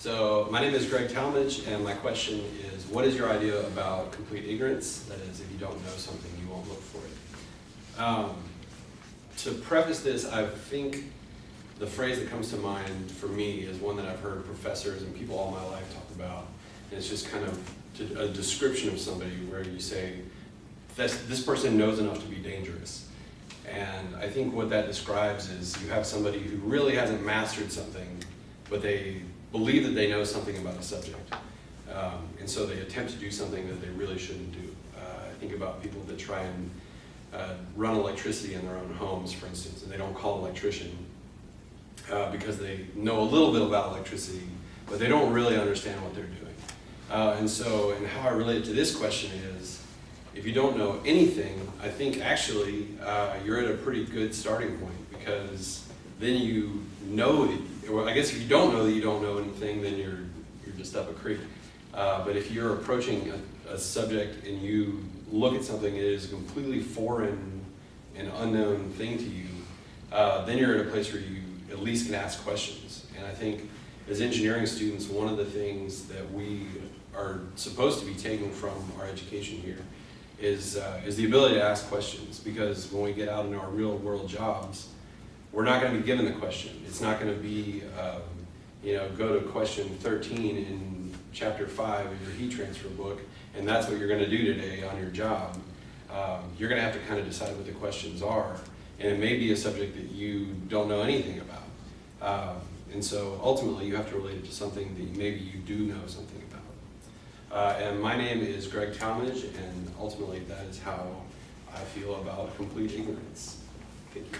So my name is Greg Talmage, and my question is, what is your idea about complete ignorance? That is, if you don't know something, you won't look for it. To preface this, I think the phrase that comes to mind for me is one that I've heard professors and people all my life talk about. And it's just kind of a description of somebody where you say, this person knows enough to be dangerous. And I think what that describes is you have somebody who really hasn't mastered something, but they believe that they know something about a subject. And so they attempt to do something that they really shouldn't do. I think about people that try and run electricity in their own homes, for instance, and they don't call an electrician because they know a little bit about electricity, but they don't really understand what they're doing. And how I relate it to this question is, if you don't know anything, I think actually you're at a pretty good starting point, because then you know that, well, I guess if you don't know that you don't know anything, then you're just up a creek. But if you're approaching a subject and you look at something that is a completely foreign and unknown thing to you, then you're in a place where you at least can ask questions. And I think as engineering students, one of the things that we are supposed to be taking from our education here is the ability to ask questions, because when we get out in our real world jobs, we're not going to be given the question. It's not going to be, go to question 13 in chapter 5 of your heat transfer book, and that's what you're going to do today on your job. You're going to have to kind of decide what the questions are, and it may be a subject that you don't know anything about. And so ultimately you have to relate it to something that maybe you do know something about. And my name is Greg Talmage, and ultimately that is how I feel about complete ignorance. Thank you.